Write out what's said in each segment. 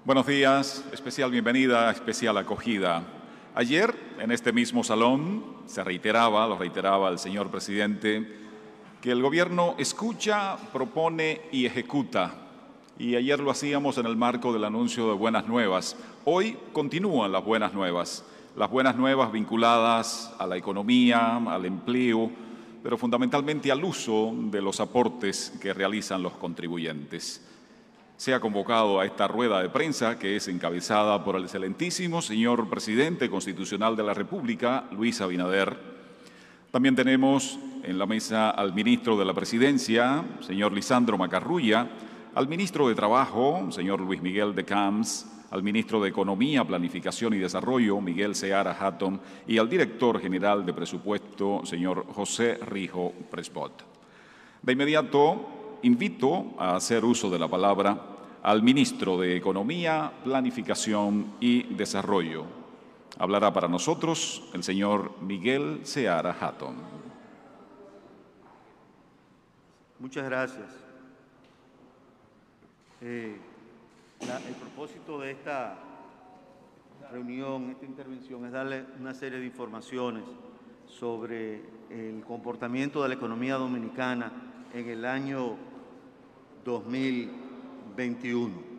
Buenos días, especial bienvenida, especial acogida. Ayer, en este mismo salón, lo reiteraba el señor presidente, que el gobierno escucha, propone y ejecuta. Y ayer lo hacíamos en el marco del anuncio de buenas nuevas. Hoy continúan las buenas nuevas vinculadas a la economía, al empleo, pero fundamentalmente al uso de los aportes que realizan los contribuyentes. Se ha convocado a esta rueda de prensa, que es encabezada por el excelentísimo señor Presidente Constitucional de la República, Luis Abinader. También tenemos en la mesa al ministro de la Presidencia, señor Lisandro Macarrulla, al ministro de Trabajo, señor Luis Miguel de Camps, al ministro de Economía, Planificación y Desarrollo, Miguel Seara Hatton, y al director general de Presupuesto, señor José Rijo Prespot. De inmediato, invito a hacer uso de la palabra al ministro de Economía, Planificación y Desarrollo. Hablará para nosotros el señor Miguel Seara Hatton. Muchas gracias. El propósito de esta reunión, esta intervención, es darle una serie de informaciones sobre el comportamiento de la economía dominicana en el año 2021.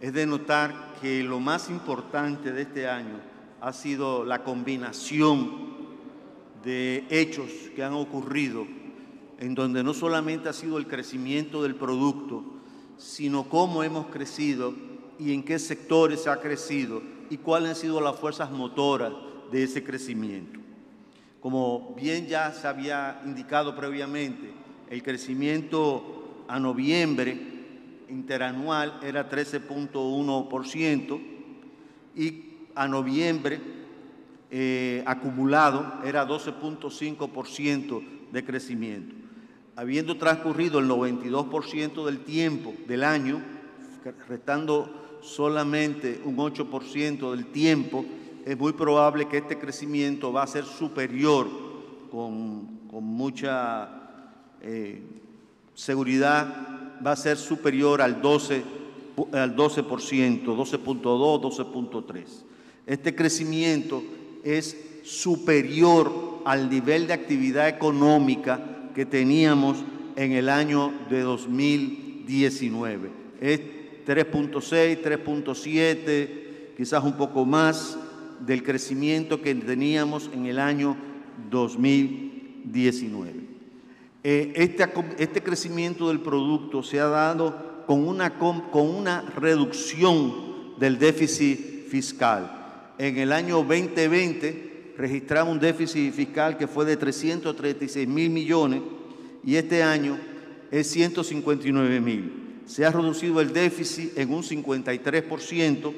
Es de notar que lo más importante de este año ha sido la combinación de hechos que han ocurrido en donde no solamente ha sido el crecimiento del producto, sino cómo hemos crecido y en qué sectores se ha crecido y cuáles han sido las fuerzas motoras de ese crecimiento. Como bien ya se había indicado previamente, el crecimiento a noviembre interanual era 13.1% y a noviembre acumulado era 12.5% de crecimiento. Habiendo transcurrido el 92% del tiempo del año, restando solamente un 8% del tiempo, es muy probable que este crecimiento va a ser superior con mucha seguridad, va a ser superior al 12%, 12.2, 12.3. Este crecimiento es superior al nivel de actividad económica que teníamos en el año de 2019. Es 3.6, 3.7, quizás un poco más del crecimiento que teníamos en el año 2019. Este crecimiento del producto se ha dado con una reducción del déficit fiscal. En el año 2020 registramos un déficit fiscal que fue de 336.000 millones y este año es 159.000. Se ha reducido el déficit en un 53%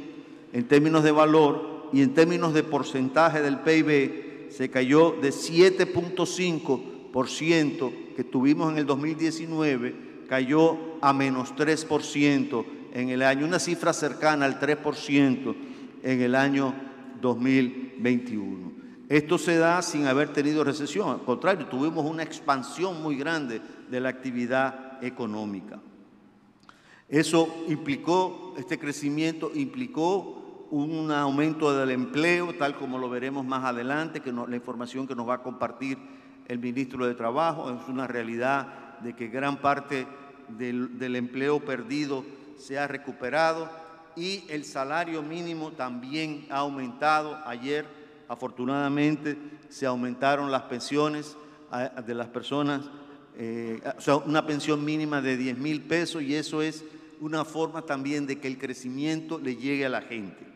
en términos de valor y en términos de porcentaje del PIB se cayó de 7.5% que tuvimos en el 2019, cayó a menos 3% en el año, una cifra cercana al 3% en el año 2021. Esto se da sin haber tenido recesión, al contrario, tuvimos una expansión muy grande de la actividad económica. Eso implicó, este crecimiento implicó un aumento del empleo, tal como lo veremos más adelante, la información que nos va a compartir el ministro de Trabajo. Es una realidad de que gran parte del empleo perdido se ha recuperado y el salario mínimo también ha aumentado. Ayer, afortunadamente, se aumentaron las pensiones de las personas, o sea, una pensión mínima de 10.000 pesos, y eso es una forma también de que el crecimiento le llegue a la gente.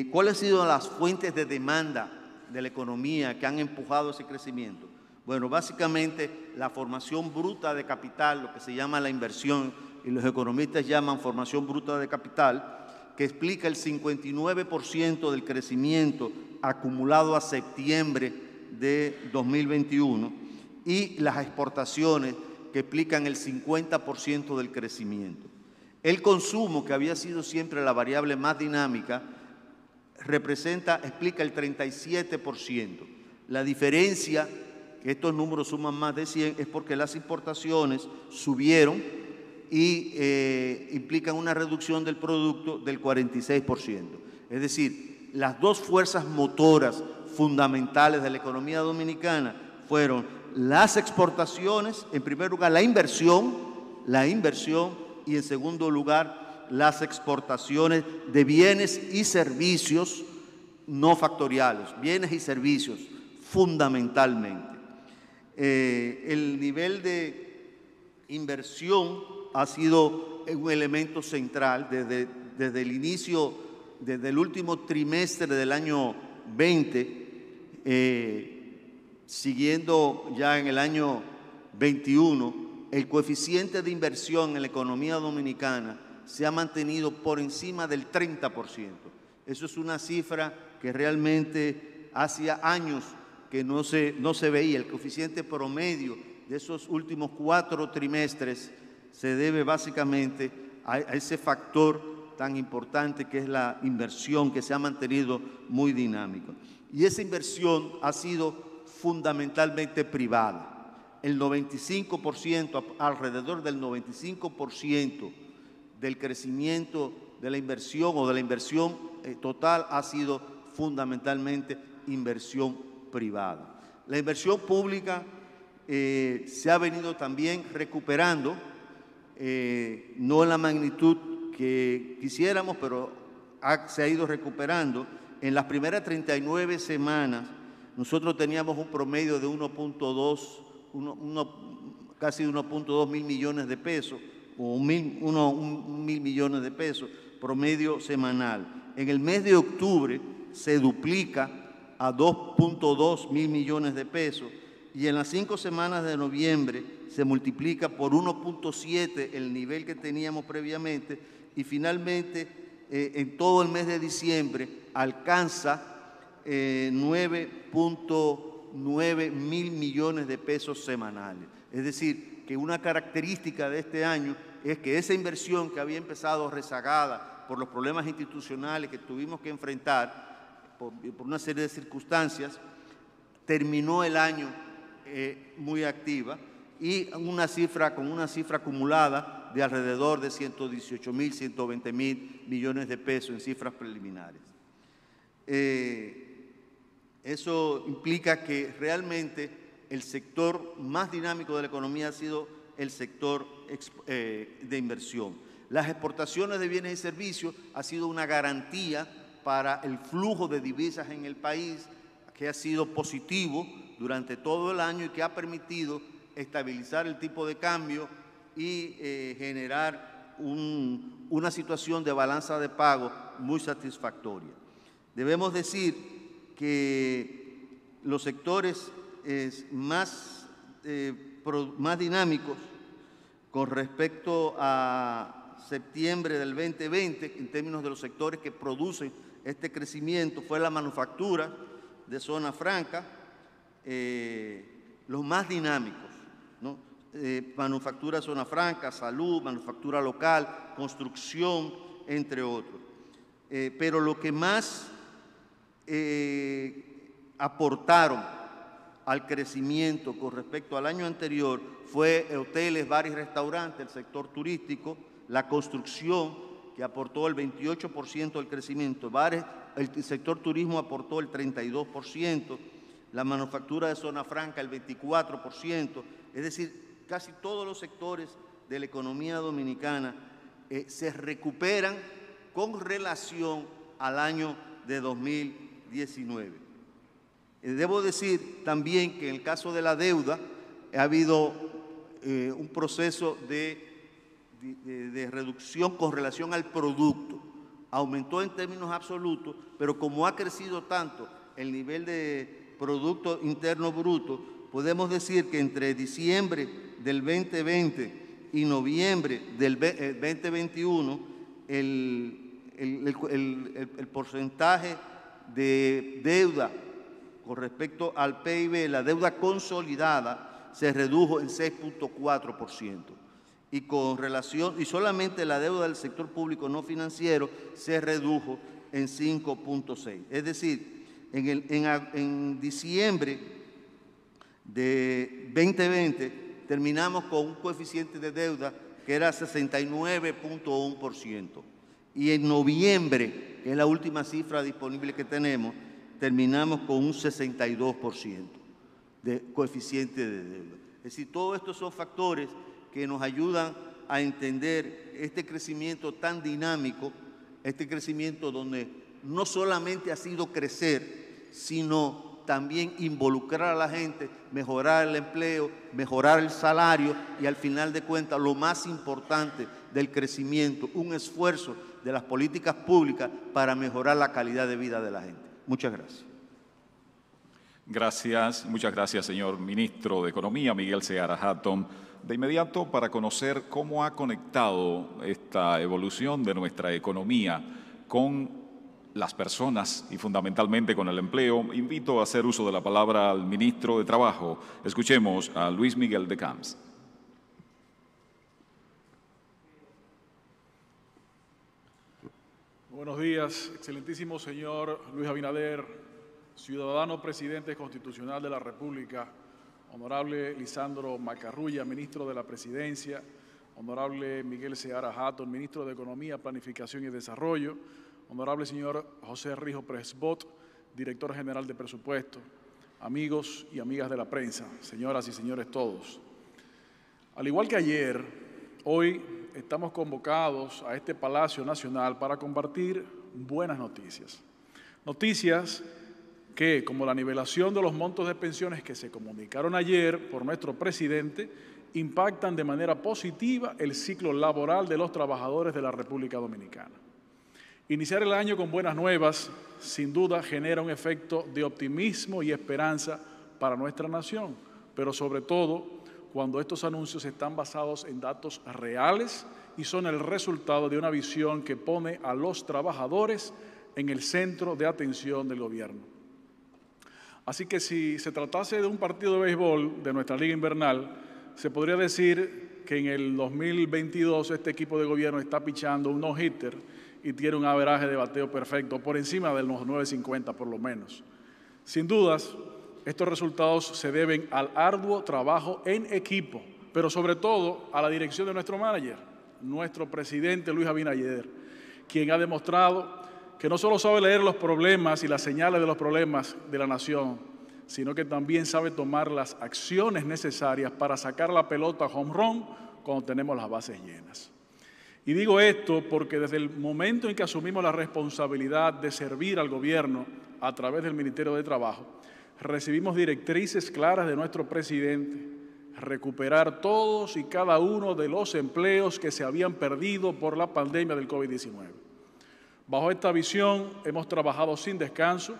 ¿Cuáles han sido las fuentes de demanda de la economía que han empujado ese crecimiento? Bueno, básicamente la formación bruta de capital, lo que se llama la inversión, y los economistas llaman formación bruta de capital, que explica el 59% del crecimiento acumulado a septiembre de 2021, y las exportaciones, que explican el 50% del crecimiento. El consumo, que había sido siempre la variable más dinámica, explica el 37%. La diferencia, que estos números suman más de 100, es porque las importaciones subieron y implican una reducción del producto del 46%. Es decir, las dos fuerzas motoras fundamentales de la economía dominicana fueron las exportaciones, en primer lugar la inversión y en segundo lugar las exportaciones de bienes y servicios no factoriales, bienes y servicios fundamentalmente. El nivel de inversión ha sido un elemento central desde el inicio, desde el último trimestre del año 20, siguiendo ya en el año 21, el coeficiente de inversión en la economía dominicana se ha mantenido por encima del 30%. Eso es una cifra que realmente hacía años que no se veía. El coeficiente promedio de esos últimos 4 trimestres se debe básicamente a ese factor tan importante que es la inversión, que se ha mantenido muy dinámico. Y esa inversión ha sido fundamentalmente privada. El 95%, alrededor del 95% del crecimiento de la inversión o de la inversión total ha sido fundamentalmente inversión privada. La inversión pública se ha venido también recuperando, no en la magnitud que quisiéramos, pero se ha ido recuperando. En las primeras 39 semanas nosotros teníamos un promedio de casi 1.2 mil millones de pesos, o un mil millones de pesos promedio semanal. En el mes de octubre se duplica a 2.2 mil millones de pesos y en las 5 semanas de noviembre se multiplica por 1.7 el nivel que teníamos previamente y finalmente en todo el mes de diciembre alcanza 9.9 mil millones de pesos semanales. Es decir, que una característica de este año es que esa inversión que había empezado rezagada por los problemas institucionales que tuvimos que enfrentar por una serie de circunstancias, terminó el año muy activa y con una cifra acumulada de alrededor de 118 mil, 120 mil millones de pesos en cifras preliminares. Eso implica que realmente el sector más dinámico de la economía ha sido el sector de inversión. Las exportaciones de bienes y servicios ha sido una garantía para el flujo de divisas en el país, que ha sido positivo durante todo el año y que ha permitido estabilizar el tipo de cambio y generar una situación de balanza de pago muy satisfactoria. Debemos decir que los sectores más dinámicos con respecto a septiembre del 2020, en términos de los sectores que producen este crecimiento, fue la manufactura de zona franca, los más dinámicos, ¿no? Manufactura de zona franca, salud, manufactura local, construcción, entre otros. Pero lo que más aportaron al crecimiento con respecto al año anterior fue hoteles, bares y restaurantes, el sector turístico, la construcción, que aportó el 28% del crecimiento, el sector turismo aportó el 32%, la manufactura de zona franca el 24%, es decir, casi todos los sectores de la economía dominicana se recuperan con relación al año de 2019. Debo decir también que en el caso de la deuda ha habido un proceso de reducción con relación al producto. Aumentó en términos absolutos, pero como ha crecido tanto el nivel de Producto Interno Bruto, podemos decir que entre diciembre del 2020 y noviembre del 2021, el porcentaje de deuda con respecto al PIB, la deuda consolidada, se redujo en 6.4%. Y solamente la deuda del sector público no financiero se redujo en 5.6%. Es decir, en diciembre de 2020 terminamos con un coeficiente de deuda que era 69.1%. Y en noviembre, que es la última cifra disponible que tenemos, terminamos con un 62% de coeficiente de deuda. Es decir, todos estos son factores que nos ayudan a entender este crecimiento tan dinámico, este crecimiento donde no solamente ha sido crecer, sino también involucrar a la gente, mejorar el empleo, mejorar el salario y al final de cuentas lo más importante del crecimiento, un esfuerzo de las políticas públicas para mejorar la calidad de vida de la gente. Muchas gracias. Gracias, muchas gracias, señor Ministro de Economía, Miguel Seara Hatton. De inmediato, para conocer cómo ha conectado esta evolución de nuestra economía con las personas y fundamentalmente con el empleo, invito a hacer uso de la palabra al Ministro de Trabajo. Escuchemos a Luis Miguel de Camps. Buenos días, excelentísimo señor Luis Abinader, ciudadano presidente constitucional de la República, honorable Lisandro Macarrulla, ministro de la Presidencia, honorable Miguel Seara Hatton, ministro de Economía, Planificación y Desarrollo, honorable señor José Rijo Presbot, director general de Presupuesto, amigos y amigas de la prensa, señoras y señores todos. Al igual que ayer, hoy estamos convocados a este Palacio Nacional para compartir buenas noticias. Noticias que, como la nivelación de los montos de pensiones que se comunicaron ayer por nuestro presidente, impactan de manera positiva el ciclo laboral de los trabajadores de la República Dominicana. Iniciar el año con buenas nuevas, sin duda, genera un efecto de optimismo y esperanza para nuestra nación, pero sobre todo cuando estos anuncios están basados en datos reales y son el resultado de una visión que pone a los trabajadores en el centro de atención del gobierno. Así que si se tratase de un partido de béisbol de nuestra liga invernal, se podría decir que en el 2022 este equipo de gobierno está pichando un no-hitter y tiene un averaje de bateo perfecto, por encima de los 9.50 por lo menos. Sin dudas, estos resultados se deben al arduo trabajo en equipo, pero sobre todo a la dirección de nuestro manager, nuestro presidente Luis Abinader, quien ha demostrado que no solo sabe leer los problemas y las señales de los problemas de la nación, sino que también sabe tomar las acciones necesarias para sacar la pelota home run cuando tenemos las bases llenas. Y digo esto porque desde el momento en que asumimos la responsabilidad de servir al gobierno a través del Ministerio de Trabajo, recibimos directrices claras de nuestro presidente, recuperar todos y cada uno de los empleos que se habían perdido por la pandemia del COVID-19. Bajo esta visión hemos trabajado sin descanso,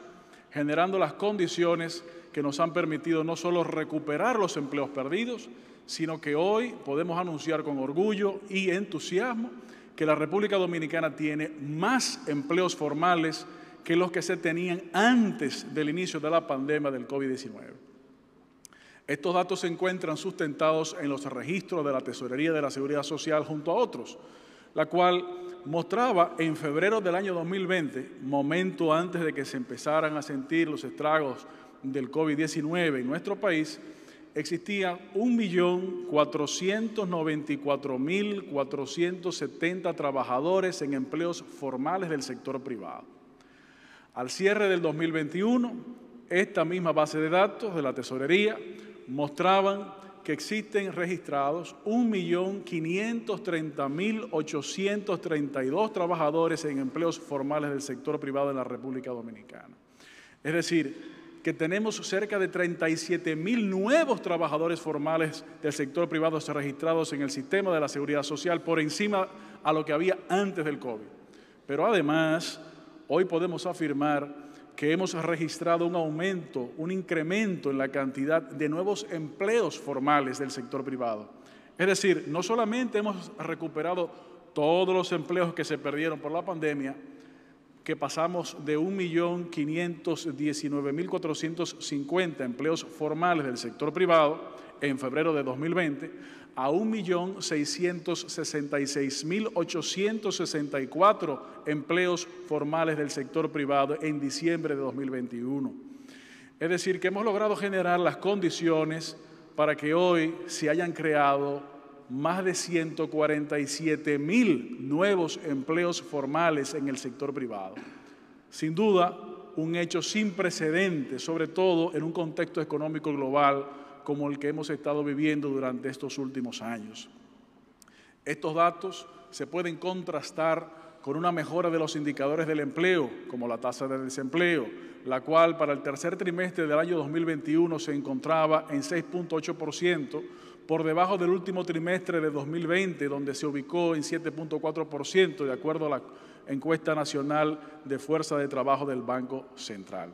generando las condiciones que nos han permitido no solo recuperar los empleos perdidos, sino que hoy podemos anunciar con orgullo y entusiasmo que la República Dominicana tiene más empleos formales que los que se tenían antes del inicio de la pandemia del COVID-19. Estos datos se encuentran sustentados en los registros de la Tesorería de la Seguridad Social junto a otros, la cual mostraba en febrero del año 2020, momento antes de que se empezaran a sentir los estragos del COVID-19 en nuestro país, existían 1.494.470 trabajadores en empleos formales del sector privado. Al cierre del 2021, esta misma base de datos de la Tesorería mostraban que existen registrados 1.530.832 trabajadores en empleos formales del sector privado en la República Dominicana. Es decir, que tenemos cerca de 37.000 nuevos trabajadores formales del sector privado registrados en el sistema de la Seguridad Social por encima a lo que había antes del COVID. Pero además, hoy podemos afirmar que hemos registrado un aumento, un incremento en la cantidad de nuevos empleos formales del sector privado. Es decir, no solamente hemos recuperado todos los empleos que se perdieron por la pandemia, que pasamos de 1.519.450 empleos formales del sector privado en febrero de 2020 a 1.666.864 empleos formales del sector privado en diciembre de 2021. Es decir, que hemos logrado generar las condiciones para que hoy se hayan creado más de 147.000 nuevos empleos formales en el sector privado. Sin duda, un hecho sin precedentes, sobre todo en un contexto económico global como el que hemos estado viviendo durante estos últimos años. Estos datos se pueden contrastar con una mejora de los indicadores del empleo, como la tasa de desempleo, la cual para el tercer trimestre del año 2021 se encontraba en 6.8%, por debajo del último trimestre de 2020, donde se ubicó en 7.4%, de acuerdo a la encuesta nacional de fuerza de trabajo del Banco Central.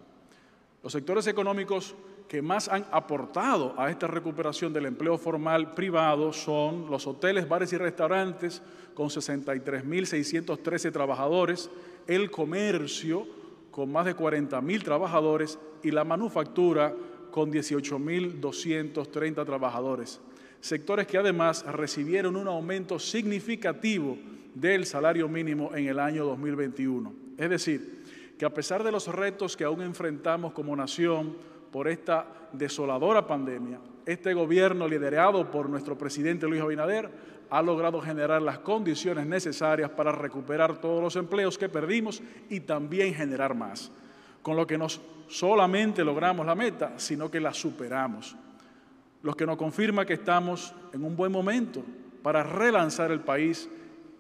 Los sectores económicos que más han aportado a esta recuperación del empleo formal privado son los hoteles, bares y restaurantes, con 63.613 trabajadores, el comercio, con más de 40.000 trabajadores, y la manufactura, con 18.230 trabajadores. Sectores que además recibieron un aumento significativo del salario mínimo en el año 2021. Es decir, que a pesar de los retos que aún enfrentamos como nación por esta desoladora pandemia, este gobierno, liderado por nuestro presidente Luis Abinader, ha logrado generar las condiciones necesarias para recuperar todos los empleos que perdimos y también generar más, con lo que no solamente logramos la meta, sino que la superamos, lo que nos confirma que estamos en un buen momento para relanzar el país,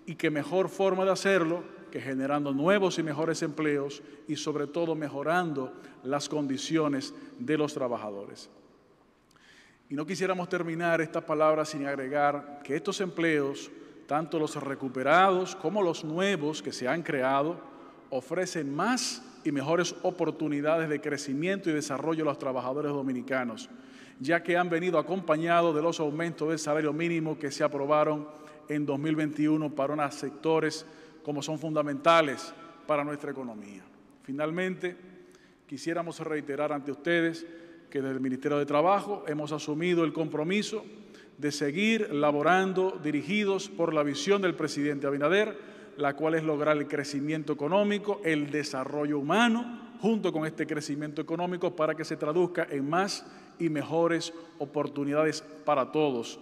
y qué mejor forma de hacerlo que generando nuevos y mejores empleos y sobre todo mejorando las condiciones de los trabajadores. Y no quisiéramos terminar estas palabras sin agregar que estos empleos, tanto los recuperados como los nuevos que se han creado, ofrecen más y mejores oportunidades de crecimiento y desarrollo a los trabajadores dominicanos, ya que han venido acompañados de los aumentos del salario mínimo que se aprobaron en 2021 para unos sectores como son fundamentales para nuestra economía. Finalmente, quisiéramos reiterar ante ustedes que desde el Ministerio de Trabajo hemos asumido el compromiso de seguir laborando dirigidos por la visión del presidente Abinader, la cual es lograr el crecimiento económico, el desarrollo humano, junto con este crecimiento económico para que se traduzca en más y mejores oportunidades para todos.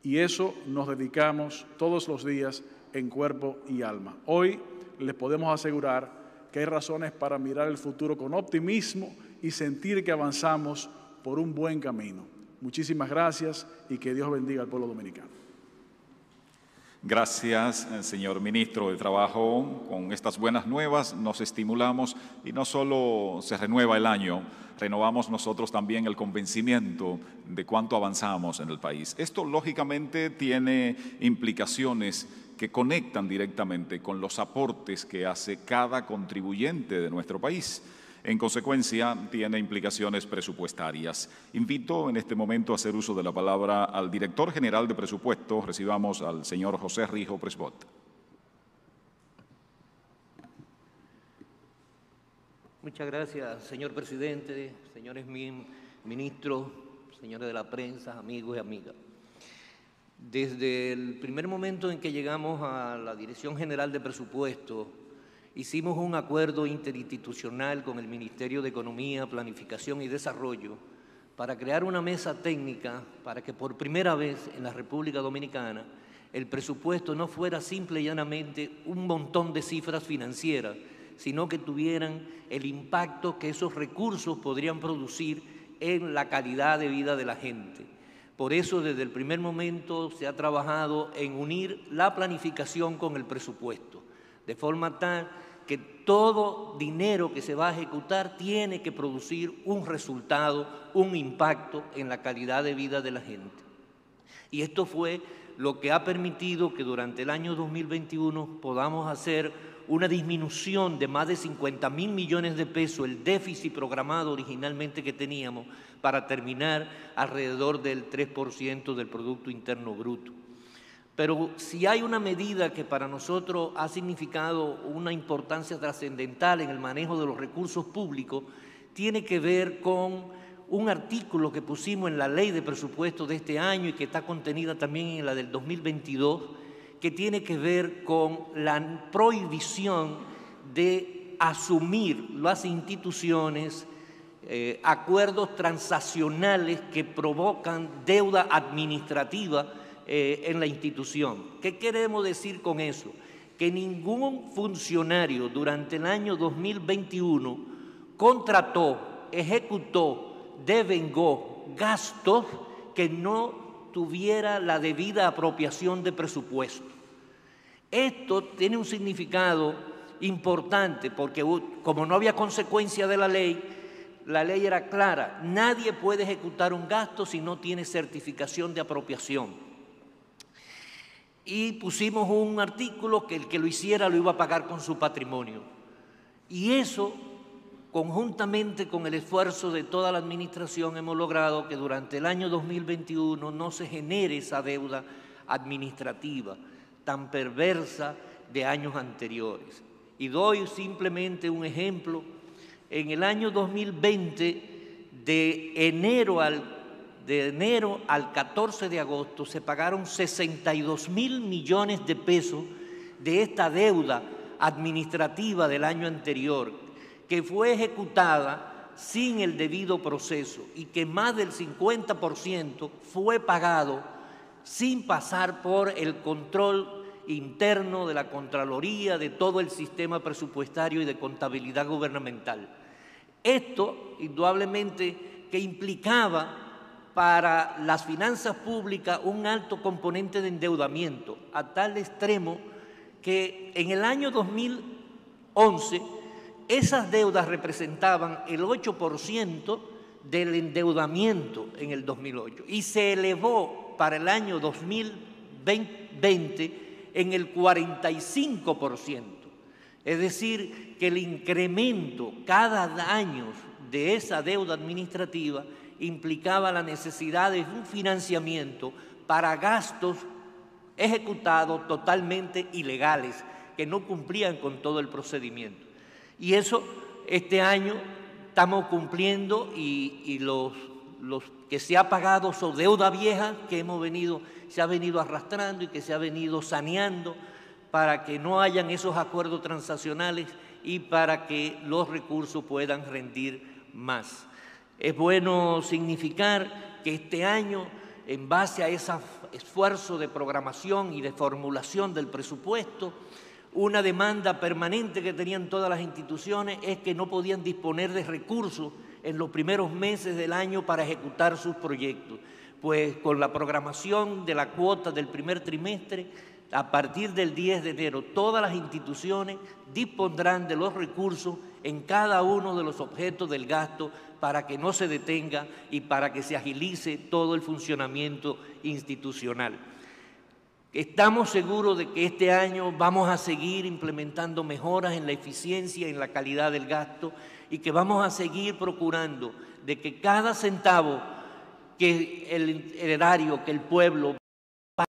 Y eso nos dedicamos todos los días en cuerpo y alma. Hoy les podemos asegurar que hay razones para mirar el futuro con optimismo y sentir que avanzamos por un buen camino. Muchísimas gracias y que Dios bendiga al pueblo dominicano. Gracias, señor ministro de Trabajo. Con estas buenas nuevas nos estimulamos y no solo se renueva el año, renovamos nosotros también el convencimiento de cuánto avanzamos en el país. Esto, lógicamente, tiene implicaciones que conectan directamente con los aportes que hace cada contribuyente de nuestro país. En consecuencia, tiene implicaciones presupuestarias. Invito en este momento a hacer uso de la palabra al director general de presupuesto. Recibamos al señor José Rijo Presbot. Muchas gracias, señor presidente, señores ministros, señores de la prensa, amigos y amigas. Desde el primer momento en que llegamos a la Dirección General de Presupuesto, hicimos un acuerdo interinstitucional con el Ministerio de Economía, Planificación y Desarrollo para crear una mesa técnica para que por primera vez en la República Dominicana el presupuesto no fuera simple y llanamente un montón de cifras financieras, sino que tuvieran el impacto que esos recursos podrían producir en la calidad de vida de la gente. Por eso, desde el primer momento se ha trabajado en unir la planificación con el presupuesto, de forma tal que todo dinero que se va a ejecutar tiene que producir un resultado, un impacto en la calidad de vida de la gente. Y esto fue lo que ha permitido que durante el año 2021 podamos hacer una disminución de más de 50.000 millones de pesos, el déficit programado originalmente que teníamos, para terminar alrededor del 3% del Producto Interno Bruto. Pero si hay una medida que para nosotros ha significado una importancia trascendental en el manejo de los recursos públicos, tiene que ver con un artículo que pusimos en la ley de presupuesto de este año y que está contenida también en la del 2022, que tiene que ver con la prohibición de asumir las instituciones acuerdos transaccionales que provocan deuda administrativa en la institución. ¿Qué queremos decir con eso? Que ningún funcionario durante el año 2021 contrató, ejecutó, devengó gastos que no tuviera la debida apropiación de presupuesto. Esto tiene un significado importante porque como no había consecuencia de la ley era clara: nadie puede ejecutar un gasto si no tiene certificación de apropiación. Y pusimos un artículo que el que lo hiciera lo iba a pagar con su patrimonio. Y eso, conjuntamente con el esfuerzo de toda la administración, hemos logrado que durante el año 2021 no se genere esa deuda administrativa tan perversa de años anteriores. Y doy simplemente un ejemplo. En el año 2020, de enero al 14 de agosto, se pagaron 62.000 millones de pesos de esta deuda administrativa del año anterior, que fue ejecutada sin el debido proceso y que más del 50% fue pagado sin pasar por el control interno de la Contraloría, de todo el sistema presupuestario y de contabilidad gubernamental. Esto, indudablemente, que implicaba para las finanzas públicas un alto componente de endeudamiento, a tal extremo que en el año 2011 esas deudas representaban el 8% del endeudamiento en el 2008 y se elevó para el año 2020 en el 45%. Es decir, que el incremento cada año de esa deuda administrativa implicaba la necesidad de un financiamiento para gastos ejecutados totalmente ilegales, que no cumplían con todo el procedimiento. Y eso este año estamos cumpliendo y los que se ha pagado son deuda vieja que se ha venido arrastrando y que se ha venido saneando para que no hayan esos acuerdos transaccionales y para que los recursos puedan rendir más. Es bueno significar que este año, en base a ese esfuerzo de programación y de formulación del presupuesto, una demanda permanente que tenían todas las instituciones es que no podían disponer de recursos en los primeros meses del año para ejecutar sus proyectos. Pues con la programación de la cuota del primer trimestre, a partir del 10 de enero, todas las instituciones dispondrán de los recursos en cada uno de los objetos del gasto para que no se detenga y para que se agilice todo el funcionamiento institucional. Estamos seguros de que este año vamos a seguir implementando mejoras en la eficiencia y en la calidad del gasto y que vamos a seguir procurando de que cada centavo que el erario, que el pueblo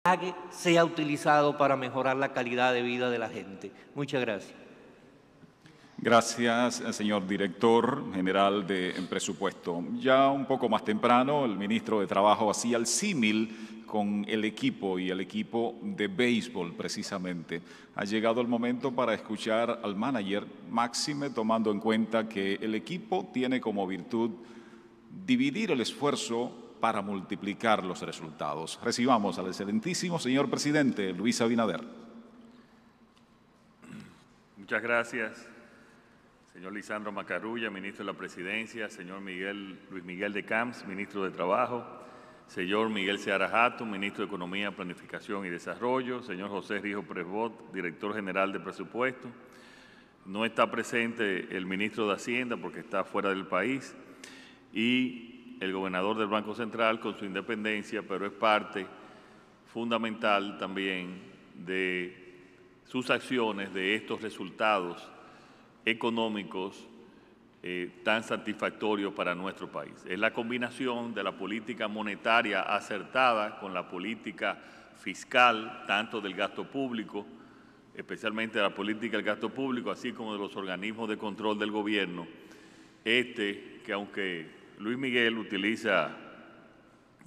pague, sea utilizado para mejorar la calidad de vida de la gente. Muchas gracias. Gracias, señor director general de presupuesto. Ya un poco más temprano, el ministro de Trabajo hacía el símil con el equipo y el equipo de béisbol, precisamente. Ha llegado el momento para escuchar al manager, máxime tomando en cuenta que el equipo tiene como virtud dividir el esfuerzo para multiplicar los resultados. Recibamos al excelentísimo señor presidente Luis Abinader. Muchas gracias, señor Lisandro Macarrulla, ministro de la Presidencia, señor Luis Miguel de Camps, ministro de Trabajo, señor Miguel Seara Hatton, ministro de Economía, Planificación y Desarrollo, señor José Rijo Presbot, director general de Presupuesto. No está presente el ministro de Hacienda porque está fuera del país y el gobernador del Banco Central con su independencia, pero es parte fundamental también de sus acciones, de estos resultados económicos tan satisfactorios para nuestro país. Es la combinación de la política monetaria acertada con la política fiscal, tanto del gasto público, especialmente la política del gasto público, así como de los organismos de control del gobierno, que aunque Luis Miguel utiliza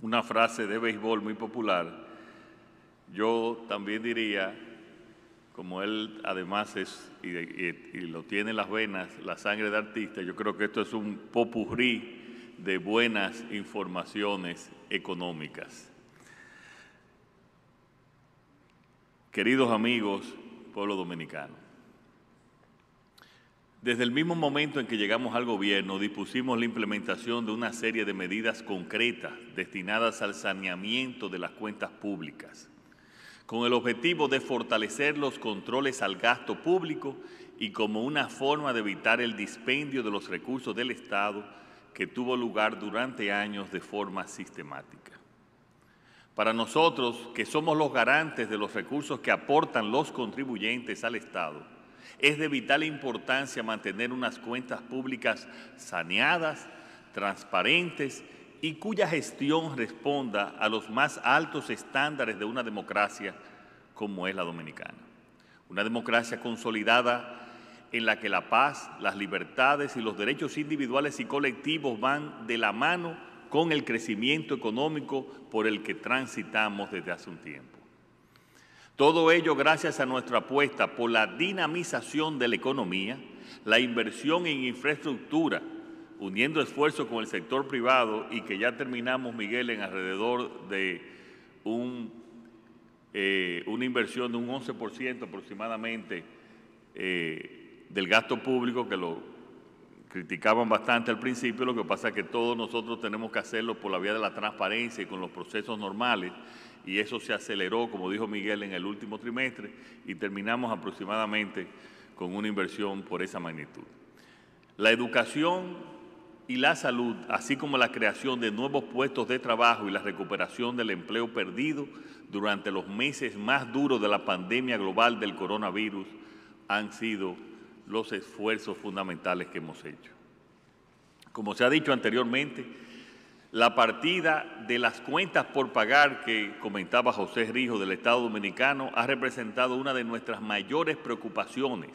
una frase de béisbol muy popular, yo también diría, como él además es, y lo tiene en las venas, la sangre de artista, yo creo que esto es un popurrí de buenas informaciones económicas. queridos amigos, pueblo dominicano, desde el mismo momento en que llegamos al gobierno, dispusimos la implementación de una serie de medidas concretas destinadas al saneamiento de las cuentas públicas, con el objetivo de fortalecer los controles al gasto público y como una forma de evitar el dispendio de los recursos del Estado que tuvo lugar durante años de forma sistemática. Para nosotros, que somos los garantes de los recursos que aportan los contribuyentes al Estado, es de vital importancia mantener unas cuentas públicas saneadas, transparentes y cuya gestión responda a los más altos estándares de una democracia como es la dominicana. Una democracia consolidada en la que la paz, las libertades y los derechos individuales y colectivos van de la mano con el crecimiento económico por el que transitamos desde hace un tiempo. Todo ello gracias a nuestra apuesta por la dinamización de la economía, la inversión en infraestructura, uniendo esfuerzos con el sector privado y que ya terminamos, Miguel, en alrededor de una inversión de un 11% aproximadamente del gasto público, que lo criticaban bastante al principio. Lo que pasa es que todos nosotros tenemos que hacerlo por la vía de la transparencia y con los procesos normales, y eso se aceleró, como dijo Miguel, en el último trimestre, y terminamos aproximadamente con una inversión por esa magnitud. La educación y la salud, así como la creación de nuevos puestos de trabajo y la recuperación del empleo perdido durante los meses más duros de la pandemia global del coronavirus, han sido los esfuerzos fundamentales que hemos hecho. Como se ha dicho anteriormente, la partida de las cuentas por pagar que comentaba José Rijo del Estado Dominicano ha representado una de nuestras mayores preocupaciones,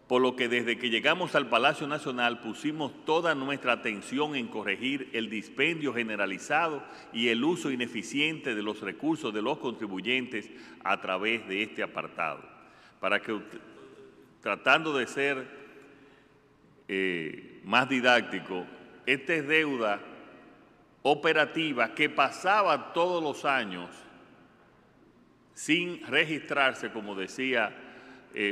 por lo que desde que llegamos al Palacio Nacional pusimos toda nuestra atención en corregir el dispendio generalizado y el uso ineficiente de los recursos de los contribuyentes a través de este apartado, para que, tratando de ser más didáctico, esta es deuda operativa que pasaba todos los años sin registrarse, como decía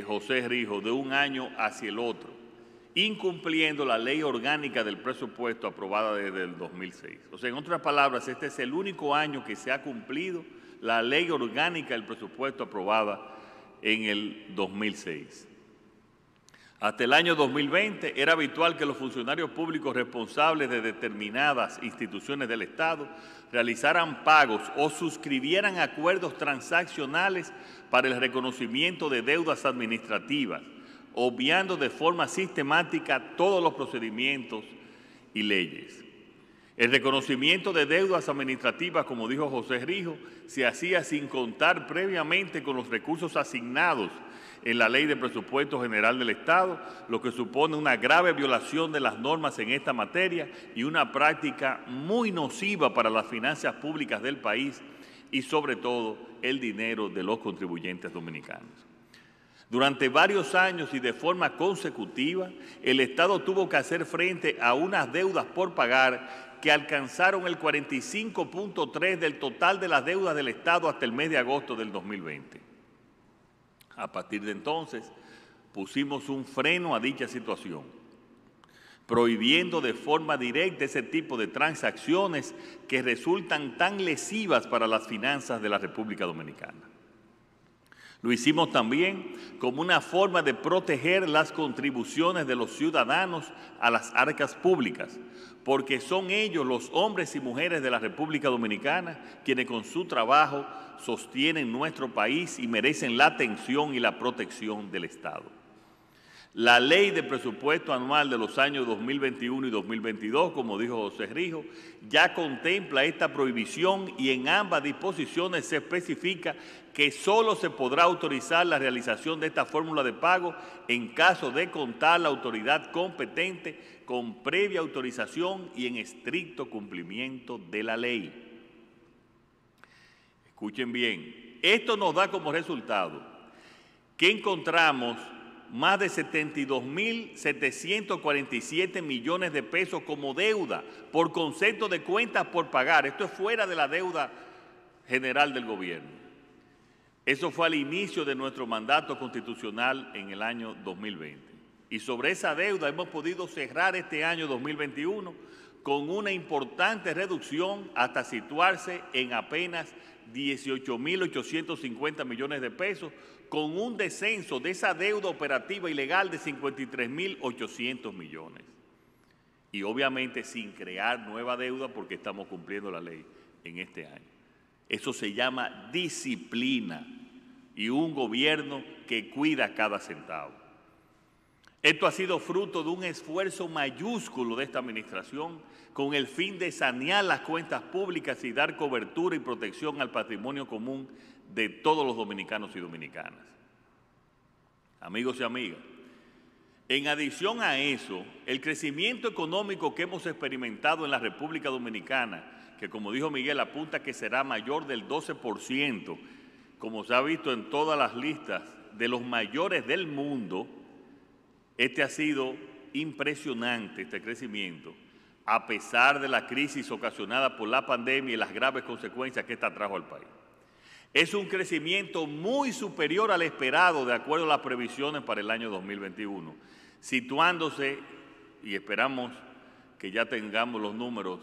José Rijo, de un año hacia el otro, incumpliendo la ley orgánica del presupuesto aprobada desde el 2006. O sea, en otras palabras, este es el único año que se ha cumplido la ley orgánica del presupuesto aprobada en el 2006. Hasta el año 2020 era habitual que los funcionarios públicos responsables de determinadas instituciones del Estado realizaran pagos o suscribieran acuerdos transaccionales para el reconocimiento de deudas administrativas, obviando de forma sistemática todos los procedimientos y leyes. El reconocimiento de deudas administrativas, como dijo José Rijo, se hacía sin contar previamente con los recursos asignados en la Ley de Presupuesto General del Estado, lo que supone una grave violación de las normas en esta materia y una práctica muy nociva para las finanzas públicas del país y, sobre todo, el dinero de los contribuyentes dominicanos. Durante varios años y de forma consecutiva, el Estado tuvo que hacer frente a unas deudas por pagar que alcanzaron el 45.3% del total de las deudas del Estado hasta el mes de agosto del 2020. A partir de entonces, pusimos un freno a dicha situación, prohibiendo de forma directa ese tipo de transacciones que resultan tan lesivas para las finanzas de la República Dominicana. Lo hicimos también como una forma de proteger las contribuciones de los ciudadanos a las arcas públicas, porque son ellos, los hombres y mujeres de la República Dominicana, quienes con su trabajo sostienen nuestro país y merecen la atención y la protección del Estado. La Ley de Presupuesto Anual de los años 2021 y 2022, como dijo José Rijo, ya contempla esta prohibición y en ambas disposiciones se especifica que solo se podrá autorizar la realización de esta fórmula de pago en caso de contar la autoridad competente con previa autorización y en estricto cumplimiento de la ley. Escuchen bien, esto nos da como resultado que encontramos más de 72.747 millones de pesos como deuda por concepto de cuentas por pagar. Esto es fuera de la deuda general del gobierno. Eso fue al inicio de nuestro mandato constitucional en el año 2020. Y sobre esa deuda hemos podido cerrar este año 2021 con una importante reducción hasta situarse en apenas 18.850 millones de pesos, con un descenso de esa deuda operativa ilegal de 53.800 millones. Y obviamente sin crear nueva deuda porque estamos cumpliendo la ley en este año. Eso se llama disciplina y un gobierno que cuida cada centavo. Esto ha sido fruto de un esfuerzo mayúsculo de esta administración con el fin de sanear las cuentas públicas y dar cobertura y protección al patrimonio común de todos los dominicanos y dominicanas. Amigos y amigas, en adición a eso, el crecimiento económico que hemos experimentado en la República Dominicana, que como dijo Miguel, apunta que será mayor del 12%, como se ha visto en todas las listas de los mayores del mundo, este ha sido impresionante, este crecimiento, a pesar de la crisis ocasionada por la pandemia y las graves consecuencias que esta trajo al país. Es un crecimiento muy superior al esperado de acuerdo a las previsiones para el año 2021, situándose, y esperamos que ya tengamos los números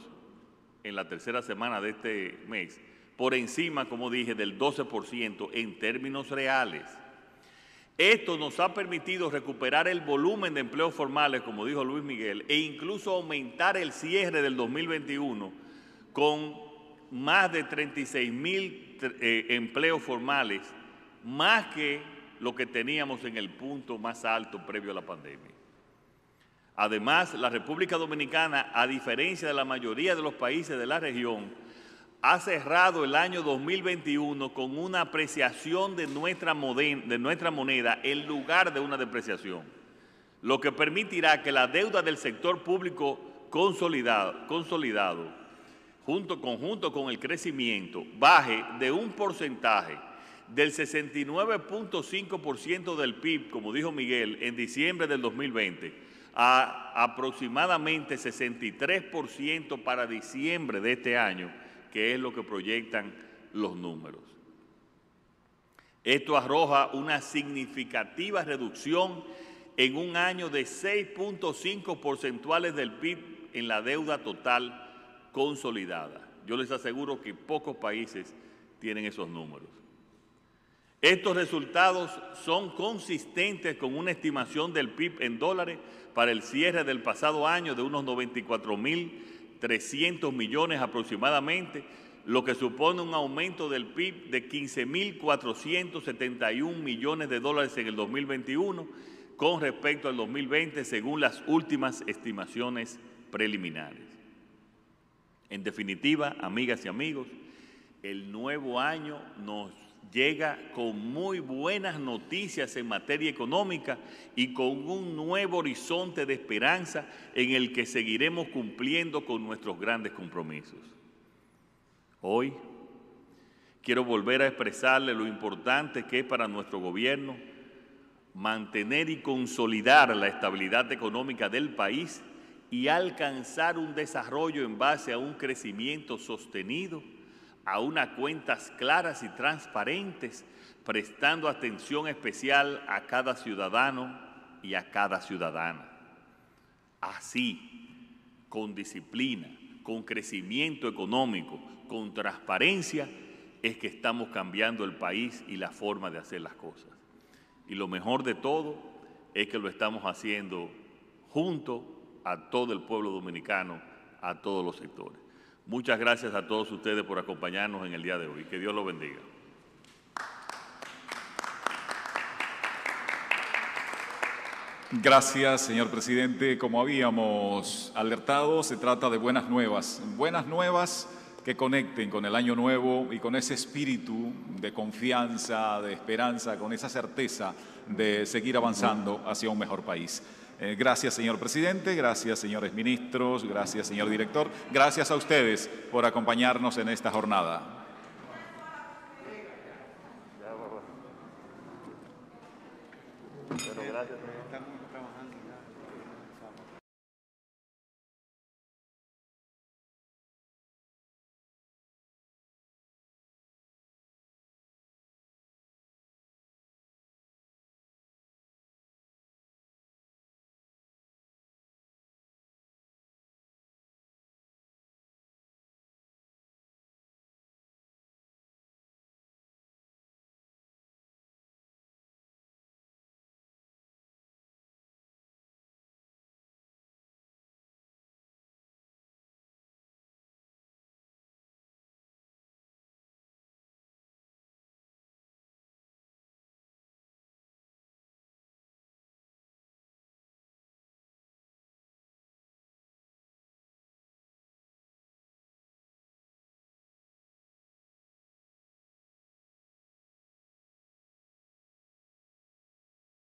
en la tercera semana de este mes, por encima, como dije, del 12% en términos reales. Esto nos ha permitido recuperar el volumen de empleos formales, como dijo Luis Miguel, e incluso aumentar el cierre del 2021 con más de 36.000 empleos formales, más que lo que teníamos en el punto más alto previo a la pandemia. Además, la República Dominicana, a diferencia de la mayoría de los países de la región, ha cerrado el año 2021 con una apreciación de nuestra moneda en lugar de una depreciación, lo que permitirá que la deuda del sector público consolidado conjunto con el crecimiento, baje de un porcentaje del 69.5% del PIB, como dijo Miguel, en diciembre del 2020, a aproximadamente 63% para diciembre de este año, que es lo que proyectan los números. Esto arroja una significativa reducción en un año de 6.5 porcentuales del PIB en la deuda total consolidada. Yo les aseguro que pocos países tienen esos números. Estos resultados son consistentes con una estimación del PIB en dólares para el cierre del pasado año de unos 94.300 millones aproximadamente, lo que supone un aumento del PIB de 15.471 millones de dólares en el 2021 con respecto al 2020, según las últimas estimaciones preliminares. En definitiva, amigas y amigos, el nuevo año nos llega con muy buenas noticias en materia económica y con un nuevo horizonte de esperanza en el que seguiremos cumpliendo con nuestros grandes compromisos. Hoy quiero volver a expresarle lo importante que es para nuestro gobierno mantener y consolidar la estabilidad económica del país y alcanzar un desarrollo en base a un crecimiento sostenido, a unas cuentas claras y transparentes, prestando atención especial a cada ciudadano y a cada ciudadana. Así, con disciplina, con crecimiento económico, con transparencia, es que estamos cambiando el país y la forma de hacer las cosas. Y lo mejor de todo es que lo estamos haciendo junto a todo el pueblo dominicano, a todos los sectores. Muchas gracias a todos ustedes por acompañarnos en el día de hoy. Que Dios los bendiga. Gracias, señor presidente. Como habíamos alertado, se trata de buenas nuevas que conecten con el año nuevo y con ese espíritu de confianza, de esperanza, con esa certeza de seguir avanzando hacia un mejor país. Gracias, señor presidente, gracias, señores ministros, gracias, señor director, gracias a ustedes por acompañarnos en esta jornada. Pero gracias, estamos trabajando ya.